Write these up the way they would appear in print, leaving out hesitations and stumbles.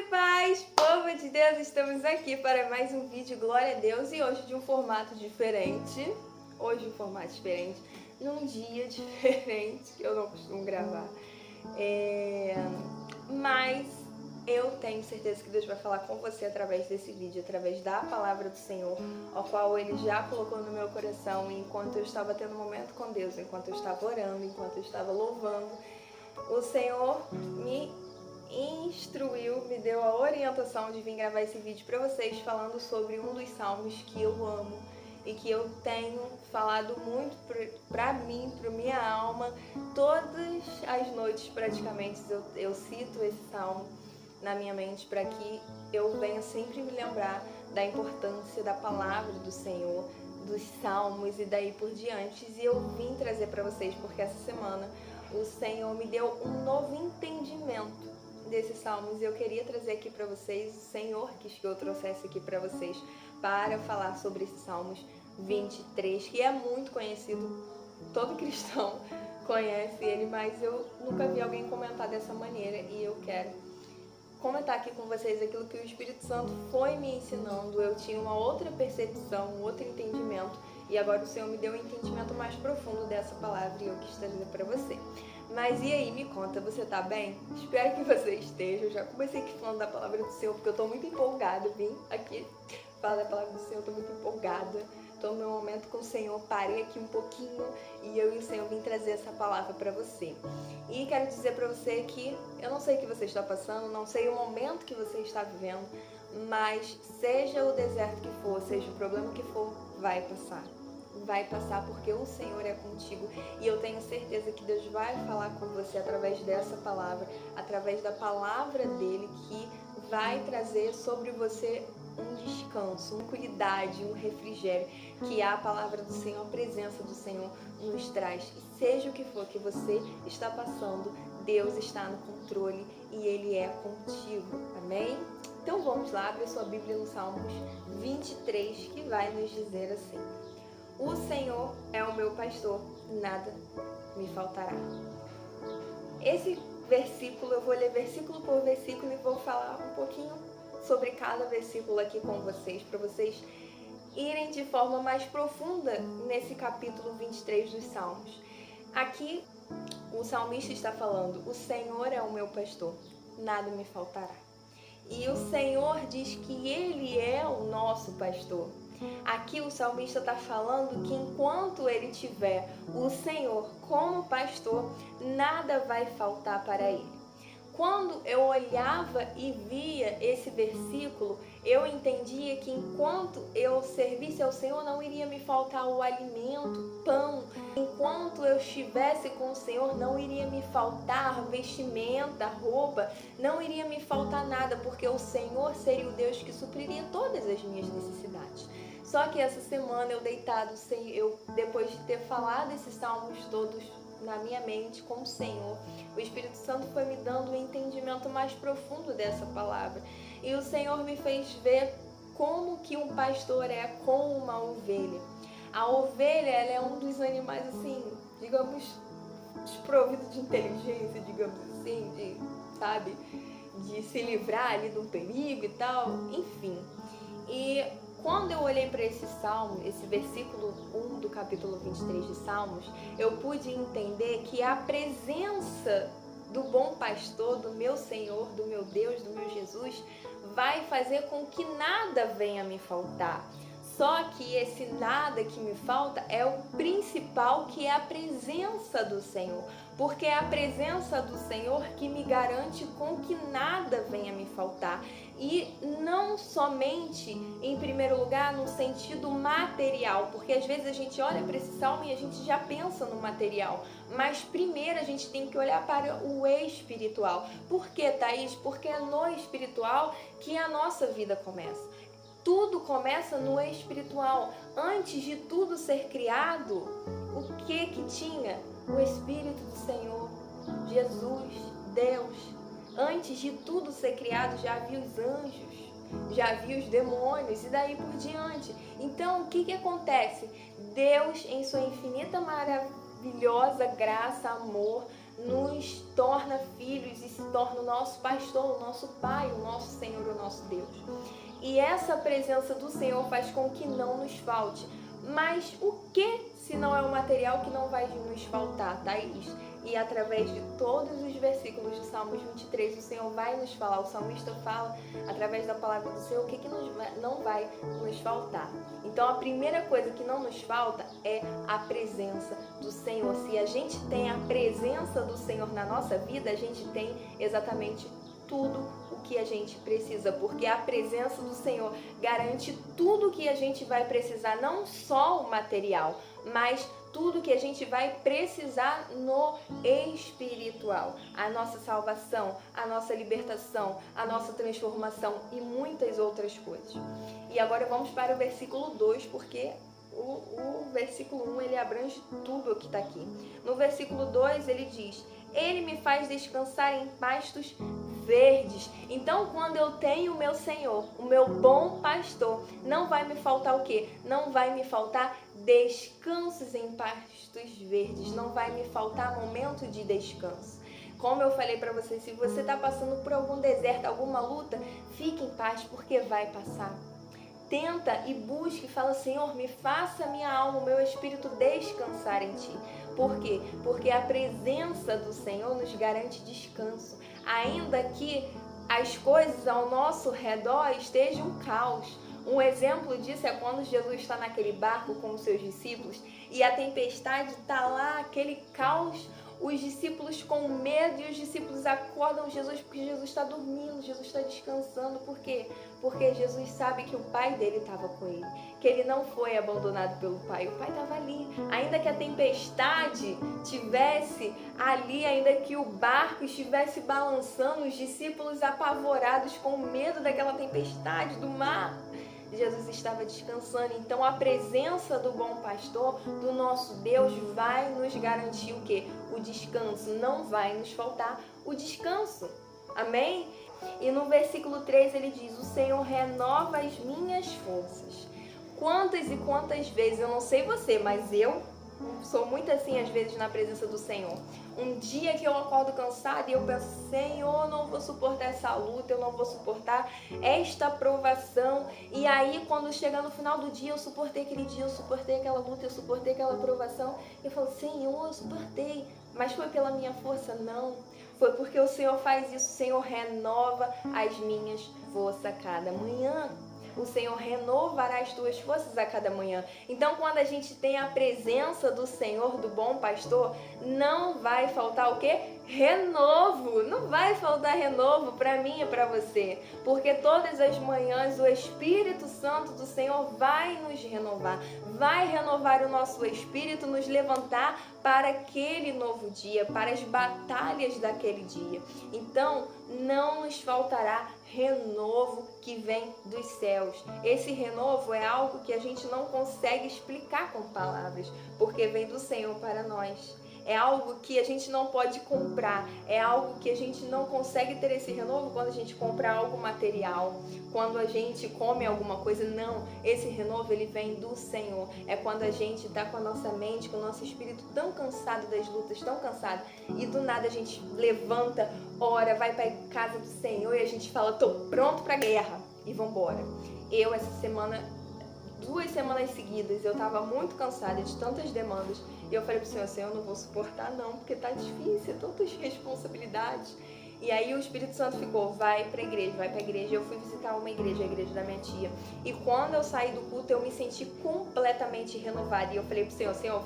paz, povo de Deus, estamos aqui para mais um vídeo, glória a Deus, e hoje de um formato diferente, num dia diferente, que eu não costumo gravar, mas eu tenho certeza que Deus vai falar com você através desse vídeo, através da palavra do Senhor, ao qual Ele já colocou no meu coração, enquanto eu estava tendo um momento com Deus, enquanto eu estava orando, enquanto eu estava louvando, o Senhor me instruiu, me deu a orientação de vir gravar esse vídeo para vocês falando sobre um dos salmos que eu amo e que eu tenho falado muito para mim, para minha alma. Todas as noites praticamente eu cito esse salmo na minha mente para que eu venha sempre me lembrar da importância da palavra do Senhor, dos salmos e daí por diante. E eu vim trazer para vocês porque essa semana o Senhor me deu um novo entendimento desses salmos e eu queria trazer aqui para vocês. O Senhor quis que eu trouxesse aqui para vocês para falar sobre esses salmos 23, que é muito conhecido, todo cristão conhece ele, mas eu nunca vi alguém comentar dessa maneira e eu quero comentar aqui com vocês aquilo que o Espírito Santo foi me ensinando. Eu tinha uma outra percepção, um outro entendimento, e agora o Senhor me deu um entendimento mais profundo dessa palavra e eu quis trazer para você. Mas e aí, me conta, você tá bem? Espero que você esteja. Eu já comecei aqui falando da palavra do Senhor, porque eu tô muito empolgada. Vim aqui falar da palavra do Senhor, eu tô muito empolgada. Tô no meu momento com o Senhor, parei aqui um pouquinho e eu e o Senhor vim trazer essa palavra para você. E quero dizer para você que eu não sei o que você está passando, não sei o momento que você está vivendo, mas seja o deserto que for, seja o problema que for, vai passar. Vai passar porque o Senhor é contigo e eu tenho certeza que Deus vai falar com você através dessa palavra, através da palavra dele, que vai trazer sobre você um descanso, uma tranquilidade, um refrigério que a palavra do Senhor, a presença do Senhor nos traz. E seja o que for que você está passando, Deus está no controle e Ele é contigo, amém? Então vamos lá, abre sua Bíblia no Salmos 23, que vai nos dizer assim: o Senhor é o meu pastor, nada me faltará. Esse versículo, eu vou ler versículo por versículo e vou falar um pouquinho sobre cada versículo aqui com vocês, para vocês irem de forma mais profunda nesse capítulo 23 dos Salmos. Aqui o salmista está falando: o Senhor é o meu pastor, nada me faltará. E o Senhor diz que Ele é o nosso pastor. Aqui o salmista está falando que enquanto ele tiver o Senhor como pastor, nada vai faltar para ele. Quando eu olhava e via esse versículo, eu entendia que enquanto eu servisse ao Senhor, não iria me faltar o alimento, pão. Enquanto eu estivesse com o Senhor, não iria me faltar vestimenta, roupa, não iria me faltar nada, porque o Senhor seria o Deus que supriria todas as minhas necessidades. Só que essa semana eu deitado, depois de ter falado esses salmos todos na minha mente com o Senhor, o Espírito Santo foi me dando um entendimento mais profundo dessa palavra. E o Senhor me fez ver como que um pastor é com uma ovelha. A ovelha, ela é um dos animais, assim, digamos, desprovido de inteligência, digamos assim, de se livrar ali de um perigo e tal, enfim. E quando eu olhei para esse salmo, esse versículo 1 do capítulo 23 de Salmos, eu pude entender que a presença do bom pastor, do meu Senhor, do meu Deus, do meu Jesus, vai fazer com que nada venha me faltar. Só que esse nada que me falta é o principal, que é a presença do Senhor. Porque é a presença do Senhor que me garante com que nada venha me faltar. E não somente, em primeiro lugar, no sentido material. Porque às vezes a gente olha para esse salmo e a gente já pensa no material. Mas primeiro a gente tem que olhar para o espiritual. Por que, Thaís? Porque é no espiritual que a nossa vida começa. Tudo começa no espiritual. Antes de tudo ser criado, o que tinha? O Espírito do Senhor, Jesus, Deus. Antes de tudo ser criado, já havia os anjos, já havia os demônios e daí por diante. Então, o que acontece? Deus, em sua infinita maravilhosa graça, amor, nos torna filhos e se torna o nosso pastor, o nosso Pai, o nosso Senhor, o nosso Deus. E essa presença do Senhor faz com que não nos falte. Mas o que se não é o material que não vai nos faltar, Thaís? E através de todos os versículos do Salmos 23, o Senhor vai nos falar, o salmista fala através da palavra do Senhor o que não vai nos faltar. Então a primeira coisa que não nos falta é a presença do Senhor. Se a gente tem a presença do Senhor na nossa vida, a gente tem exatamente tudo o que a gente precisa, porque a presença do Senhor garante tudo o que a gente vai precisar, não só o material, mas tudo que a gente vai precisar no espiritual. A nossa salvação, a nossa libertação, a nossa transformação e muitas outras coisas. E agora vamos para o versículo 2, porque o versículo 1 ele abrange tudo o que está aqui. No versículo 2 ele diz: Ele me faz descansar em pastos verdes. Então, quando eu tenho o meu Senhor, o meu bom pastor, não vai me faltar o quê? Não vai me faltar descansos em pastos verdes. Não vai me faltar momento de descanso. Como eu falei para você, se você está passando por algum deserto, alguma luta, fique em paz, porque vai passar. Tenta e busque e fala: Senhor, me faça minha alma, o meu espírito descansar em Ti. Por quê? Porque a presença do Senhor nos garante descanso. Ainda que as coisas ao nosso redor estejam um caos. Um exemplo disso é quando Jesus está naquele barco com os seus discípulos e a tempestade está lá, aquele caos. Os discípulos com medo e os discípulos acordam Jesus porque Jesus está dormindo, Jesus está descansando. Por quê? Porque Jesus sabe que o Pai dele estava com ele, que ele não foi abandonado pelo Pai, o Pai estava ali. Ainda que a tempestade tivesse ali, ainda que o barco estivesse balançando, os discípulos apavorados com medo daquela tempestade do mar, Jesus estava descansando. Então a presença do bom pastor, do nosso Deus, vai nos garantir o quê? O descanso. Não vai nos faltar o descanso. Amém? E no versículo 3 ele diz: O Senhor renova as minhas forças. Quantas e quantas vezes, eu não sei você, mas eu sou muito assim às vezes na presença do Senhor. Um dia que eu acordo cansada e eu penso: Senhor, eu não vou suportar essa luta, eu não vou suportar esta provação. E aí quando chega no final do dia, eu suportei aquele dia, eu suportei aquela luta, eu suportei aquela provação. Eu falo: Senhor, eu suportei. Mas foi pela minha força? Não. Foi porque o Senhor faz isso. O Senhor renova as minhas forças a cada manhã. O Senhor renovará as tuas forças a cada manhã. Então, quando a gente tem a presença do Senhor, do bom pastor, não vai faltar o quê? Renovo. Não vai faltar renovo para mim e para você. Porque todas as manhãs o Espírito Santo do Senhor vai nos renovar. Vai renovar o nosso espírito, nos levantar para aquele novo dia, para as batalhas daquele dia. Então, não nos faltará renovo que vem dos céus. Esse renovo é algo que a gente não consegue explicar com palavras, porque vem do Senhor para nós. É algo que a gente não pode comprar, é algo que a gente não consegue ter esse renovo quando a gente compra algo material, quando a gente come alguma coisa. Não, esse renovo ele vem do Senhor. É quando a gente está com a nossa mente, com o nosso espírito tão cansado das lutas, tão cansado, e do nada a gente levanta, ora, vai para a casa do Senhor e a gente fala: tô pronto para a guerra, e vambora. Eu essa semana, 2 semanas seguidas, eu estava muito cansada de tantas demandas. E eu falei pro Senhor: Senhor, eu não vou suportar não, porque tá difícil, tantas responsabilidades. E aí o Espírito Santo ficou: vai pra igreja, vai pra igreja. Eu fui visitar uma igreja, a igreja da minha tia. E quando eu saí do culto, eu me senti completamente renovada. E eu falei pro Senhor: Senhor,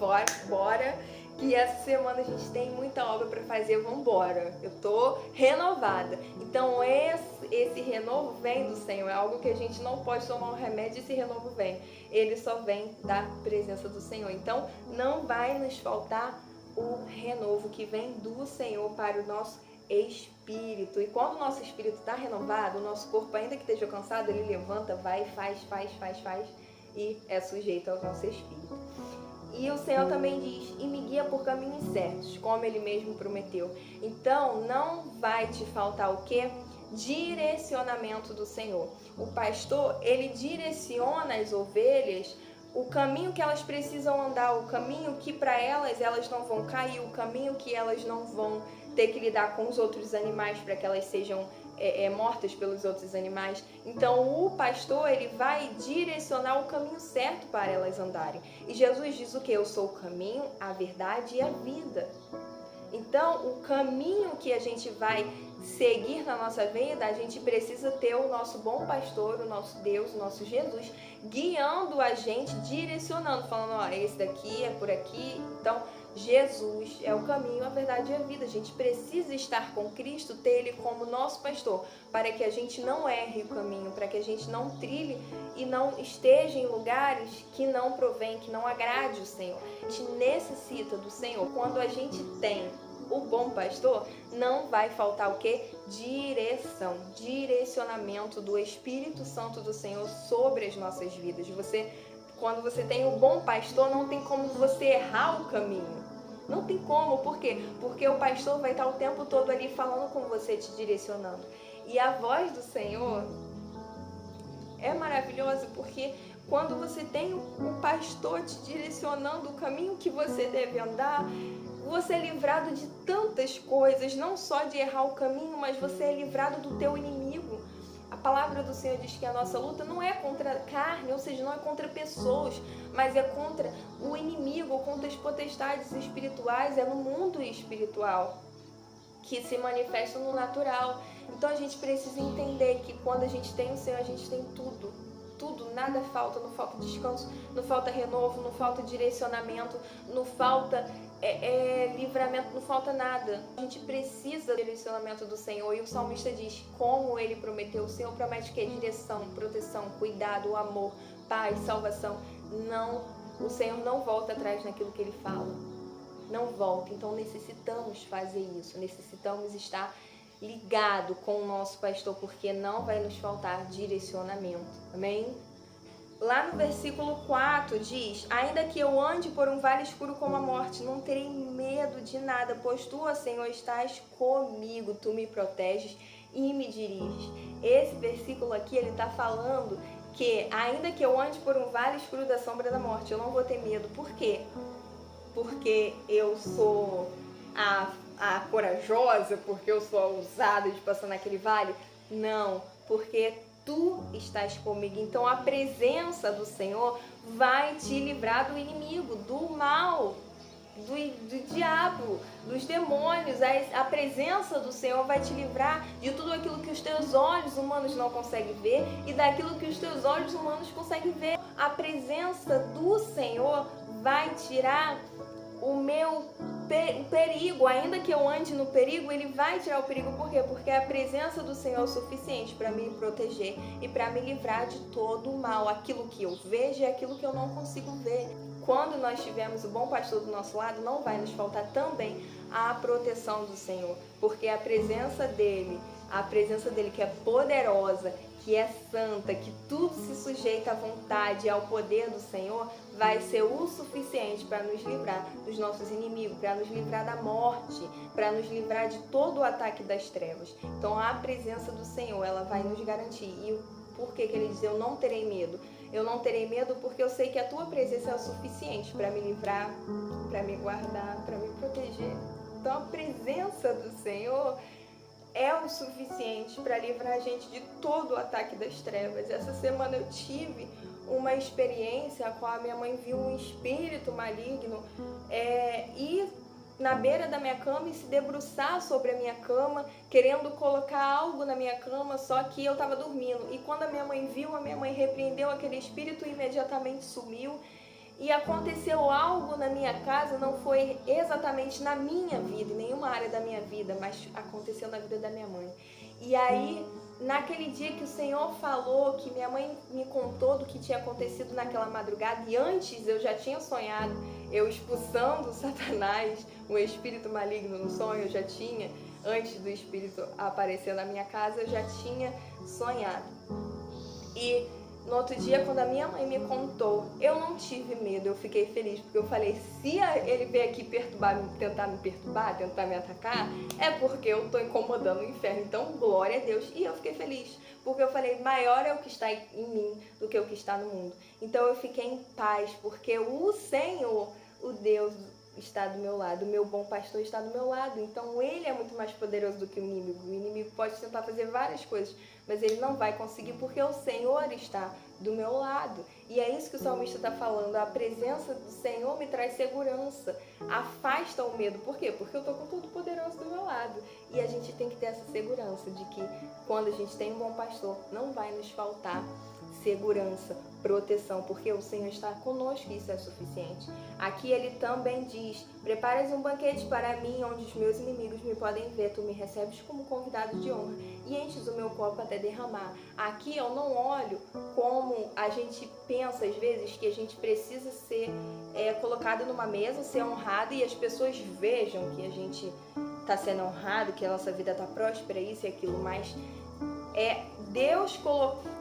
bora, que essa semana a gente tem muita obra para fazer, vambora. Eu tô renovada. Então esse renovo vem do Senhor, é algo que a gente não pode tomar um remédio, esse renovo vem. Ele só vem da presença do Senhor. Então não vai nos faltar o renovo que vem do Senhor para o nosso espírito. E quando o nosso espírito está renovado, o nosso corpo, ainda que esteja cansado, ele levanta, vai, faz e é sujeito ao nosso espírito. E o Senhor também diz: e me guia por caminhos certos, como Ele mesmo prometeu. Então, não vai te faltar o quê? Direcionamento do Senhor. O pastor, ele direciona as ovelhas o caminho que elas precisam andar, o caminho que para elas não vão cair, o caminho que elas não vão ter que lidar com os outros animais para que elas sejam mortas pelos outros animais. Então o pastor, ele vai direcionar o caminho certo para elas andarem. E Jesus diz o que? Eu sou o caminho, a verdade e a vida. Então o caminho que a gente vai seguir na nossa vida, a gente precisa ter o nosso bom pastor, o nosso Deus, o nosso Jesus, guiando a gente, direcionando, falando, ó, esse daqui é por aqui. Então Jesus é o caminho, a verdade e a vida. A gente precisa estar com Cristo, ter Ele como nosso pastor, para que a gente não erre o caminho, para que a gente não trilhe e não esteja em lugares que não provém, que não agrade o Senhor. A gente necessita do Senhor. Quando a gente tem o bom pastor, não vai faltar o quê? Direção, direcionamento do Espírito Santo do Senhor sobre as nossas vidas. Quando você tem o bom pastor, não tem como você errar o caminho. Não tem como, por quê? Porque o pastor vai estar o tempo todo ali falando com você, te direcionando. E a voz do Senhor é maravilhosa, porque quando você tem um pastor te direcionando o caminho que você deve andar, você é livrado de tantas coisas, não só de errar o caminho, mas você é livrado do teu inimigo. A palavra do Senhor diz que a nossa luta não é contra a carne, ou seja, não é contra pessoas, mas é contra o inimigo, contra as potestades espirituais, é no mundo espiritual que se manifestam no natural. Então a gente precisa entender que quando a gente tem o Senhor, a gente tem tudo. Tudo, nada falta, não falta descanso, não falta renovo, não falta direcionamento, não falta livramento, não falta nada. A gente precisa do direcionamento do Senhor, e o salmista diz, como ele prometeu, o Senhor promete que é direção, proteção, cuidado, amor, paz, salvação. Não, o Senhor não volta atrás naquilo que ele fala, não volta. Então necessitamos fazer isso, necessitamos estar ligado com o nosso pastor, porque não vai nos faltar direcionamento, amém? Lá no versículo 4 diz, ainda que eu ande por um vale escuro como a morte, não terei medo de nada, pois tu, ó Senhor, estás comigo, tu me proteges e me diriges. Esse versículo aqui, ele está falando que ainda que eu ande por um vale escuro da sombra da morte, eu não vou ter medo. Por quê? Porque eu sou a corajosa, porque eu sou a ousada de passar naquele vale? Não, porque tu estás comigo. Então a presença do Senhor vai te livrar do inimigo, do mal, do diabo, dos demônios. A presença do Senhor vai te livrar de tudo aquilo que os teus olhos humanos não conseguem ver e daquilo que os teus olhos humanos conseguem ver. A presença do Senhor vai tirar o meu perigo. Ainda que eu ande no perigo, ele vai tirar o perigo. Por quê? Porque a presença do Senhor é o suficiente para me proteger e para me livrar de todo o mal. Aquilo que eu vejo e aquilo que eu não consigo ver. Quando nós tivermos o bom pastor do nosso lado, não vai nos faltar também a proteção do Senhor, porque a presença dele que é poderosa, que é santa, que tudo se sujeita à vontade e ao poder do Senhor, vai ser o suficiente para nos livrar dos nossos inimigos, para nos livrar da morte, para nos livrar de todo o ataque das trevas. Então a presença do Senhor, ela vai nos garantir. E por que ele diz, eu não terei medo? Eu não terei medo porque eu sei que a tua presença é o suficiente para me livrar, para me guardar, para me proteger. Então a presença do Senhor é o suficiente para livrar a gente de todo o ataque das trevas. Essa semana eu tive uma experiência a qual a minha mãe viu um espírito maligno ir na beira da minha cama e se debruçar sobre a minha cama, querendo colocar algo na minha cama, só que eu estava dormindo. E quando a minha mãe viu, a minha mãe repreendeu aquele espírito e imediatamente sumiu. E aconteceu algo na minha casa, não foi exatamente na minha vida, em nenhuma área da minha vida, mas aconteceu na vida da minha mãe. E aí, naquele dia que o Senhor falou, que minha mãe me contou do que tinha acontecido naquela madrugada, e antes eu já tinha sonhado, eu expulsando Satanás, um espírito maligno no sonho, eu já tinha, antes do espírito aparecer na minha casa, eu já tinha sonhado. E No outro dia, quando a minha mãe me contou, eu não tive medo, eu fiquei feliz, porque eu falei, se ele vier aqui tentar me atacar, é porque eu tô incomodando o inferno. Então, glória a Deus. E eu fiquei feliz, porque eu falei, maior é o que está em mim do que o que está no mundo. Então, eu fiquei em paz, porque o Senhor, o Deus, está do meu lado, o meu bom pastor está do meu lado, então ele é muito mais poderoso do que o inimigo pode tentar fazer várias coisas, mas ele não vai conseguir porque o Senhor está do meu lado, e é isso que o salmista está falando, a presença do Senhor me traz segurança, afasta o medo, por quê? Porque eu estou com o Todo-Poderoso do meu lado, e a gente tem que ter essa segurança de que quando a gente tem um bom pastor, não vai nos faltar segurança, proteção, porque o Senhor está conosco e isso é suficiente. Aqui ele também diz, preparas um banquete para mim, onde os meus inimigos me podem ver, tu me recebes como convidado de honra e enches o meu copo até derramar. Aqui eu não olho como a gente pensa às vezes que a gente precisa ser colocado numa mesa, ser honrado e as pessoas vejam que a gente está sendo honrado, que a nossa vida está próspera, isso e aquilo, mas Deus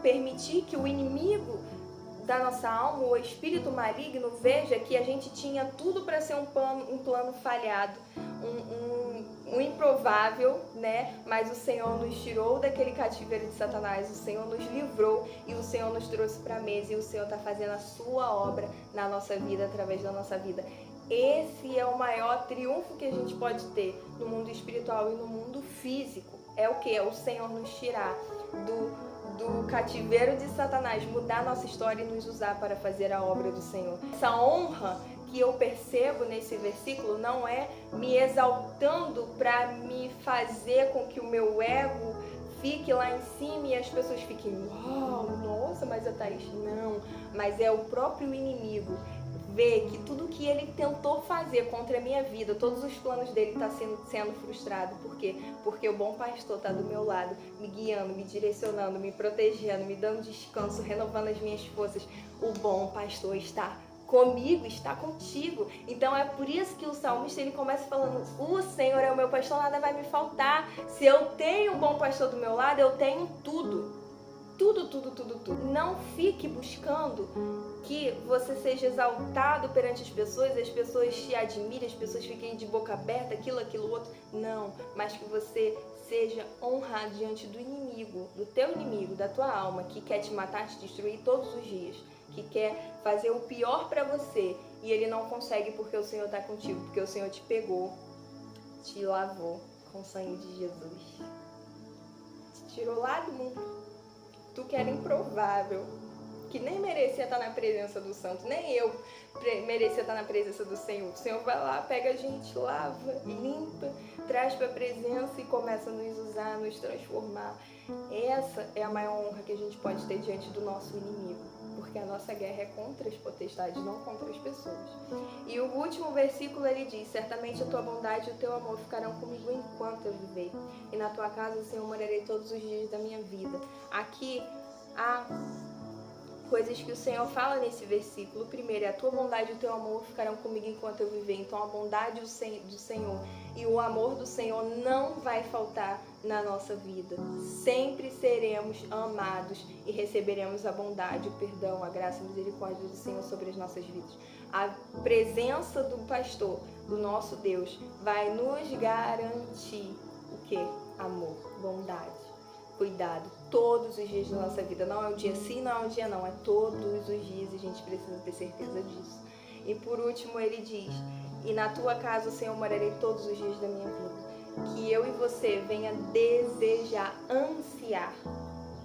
permitir que o inimigo da nossa alma, o espírito maligno, veja que a gente tinha tudo para ser um plano falhado, um improvável, né? Mas o Senhor nos tirou daquele cativeiro de Satanás, o Senhor nos livrou e o Senhor nos trouxe para a mesa e o Senhor está fazendo a sua obra na nossa vida, através da nossa vida. Esse é o maior triunfo que a gente pode ter no mundo espiritual e no mundo físico. É o que? É o Senhor nos tirar do cativeiro de Satanás, mudar nossa história e nos usar para fazer a obra do Senhor. Essa honra que eu percebo nesse versículo não é me exaltando para me fazer com que o meu ego fique lá em cima e as pessoas fiquem, uau, nossa, mas a Thaís, não, mas é o próprio inimigo. Ver que tudo que ele tentou fazer contra a minha vida, todos os planos dele estão sendo frustrados. Por quê? Porque o bom pastor está do meu lado, me guiando, me direcionando, me protegendo, me dando descanso, renovando as minhas forças. O bom pastor está comigo, está contigo. Então é por isso que o salmista ele começa falando, o Senhor é o meu pastor, nada vai me faltar. Se eu tenho um bom pastor do meu lado, eu tenho tudo. Tudo. Não fique buscando que você seja exaltado perante as pessoas te admirem, as pessoas fiquem de boca aberta, aquilo, outro. Não, mas que você seja honrado diante do inimigo, do teu inimigo, da tua alma, que quer te matar, te destruir todos os dias, que quer fazer o pior para você e ele não consegue porque o Senhor está contigo, porque o Senhor te pegou, te lavou com o sangue de Jesus, te tirou lá do mundo. Tu que era improvável, que nem merecia estar na presença do santo, nem eu merecia estar na presença do Senhor. O Senhor vai lá, pega a gente, lava, limpa, traz para a presença e começa a nos usar, a nos transformar. Essa é a maior honra que a gente pode ter diante do nosso inimigo, porque a nossa guerra é contra as potestades, não contra as pessoas. E o último versículo ele diz, certamente a tua bondade e o teu amor ficarão comigo enquanto eu viver, e na tua casa, Senhor, morarei todos os dias da minha vida. Aqui há coisas que o Senhor fala nesse versículo. Primeiro, a tua bondade e o teu amor ficarão comigo enquanto eu viver. Então a bondade do Senhor e o amor do Senhor não vai faltar na nossa vida. Sempre seremos amados e receberemos a bondade, o perdão, a graça e a misericórdia do Senhor sobre as nossas vidas. A presença do pastor, do nosso Deus, vai nos garantir o quê? Amor, bondade, cuidado, todos os dias da nossa vida. Não é um dia sim, não é um dia não, é todos os dias e a gente precisa ter certeza disso. E por último ele diz, e na tua casa, Senhor, morarei todos os dias da minha vida. Que eu e você venha desejar, ansiar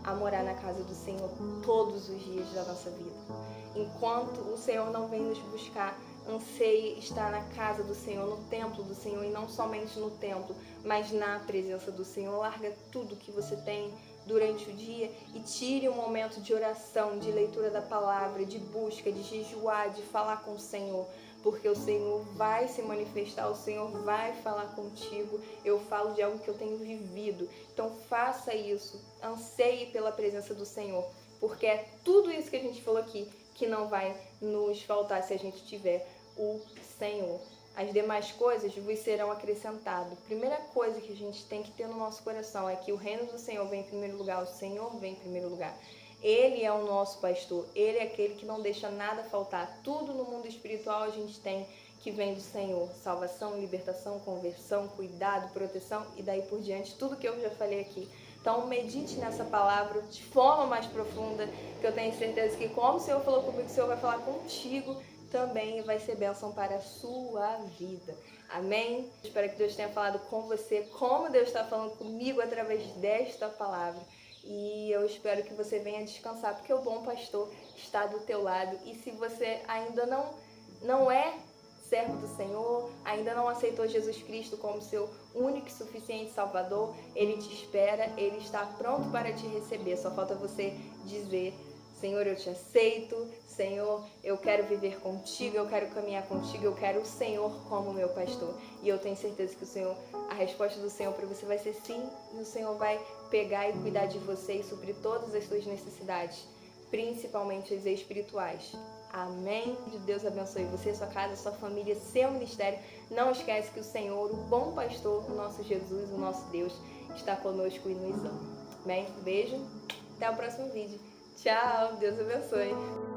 a morar na casa do Senhor todos os dias da nossa vida. Enquanto o Senhor não vem nos buscar, anseie estar na casa do Senhor, no templo do Senhor, e não somente no templo, mas na presença do Senhor. Larga tudo que você tem durante o dia e tire um momento de oração, de leitura da palavra, de busca, de jejuar, de falar com o Senhor, porque o Senhor vai se manifestar, o Senhor vai falar contigo. Eu falo de algo que eu tenho vivido, então faça isso, anseie pela presença do Senhor, porque é tudo isso que a gente falou aqui que não vai nos faltar se a gente tiver o Senhor. As demais coisas vos serão acrescentadas. Primeira coisa que a gente tem que ter no nosso coração é que o reino do Senhor vem em primeiro lugar, o Senhor vem em primeiro lugar. Ele é o nosso pastor, Ele é aquele que não deixa nada faltar. Tudo no mundo espiritual a gente tem que vem do Senhor. Salvação, libertação, conversão, cuidado, proteção e daí por diante, tudo que eu já falei aqui. Então medite nessa palavra de forma mais profunda, que eu tenho certeza que como o Senhor falou comigo, o Senhor vai falar contigo também, vai ser bênção para a sua vida. Amém? Espero que Deus tenha falado com você, como Deus está falando comigo através desta palavra. E eu espero que você venha descansar, porque o bom pastor está do teu lado. E se você ainda não é servo do Senhor, ainda não aceitou Jesus Cristo como seu único e suficiente Salvador, Ele te espera, Ele está pronto para te receber. Só falta você dizer: Senhor, eu te aceito. Senhor, eu quero viver contigo, eu quero caminhar contigo, eu quero o Senhor como meu pastor. E eu tenho certeza que o Senhor, a resposta do Senhor para você vai ser sim, e o Senhor vai pegar e cuidar de você e suprir todas as suas necessidades, principalmente as espirituais. Amém? Que Deus abençoe você, sua casa, sua família, seu ministério. Não esquece que o Senhor, o bom pastor, o nosso Jesus, o nosso Deus, está conosco e nos ama. Amém? Beijo, até o próximo vídeo. Tchau, Deus abençoe.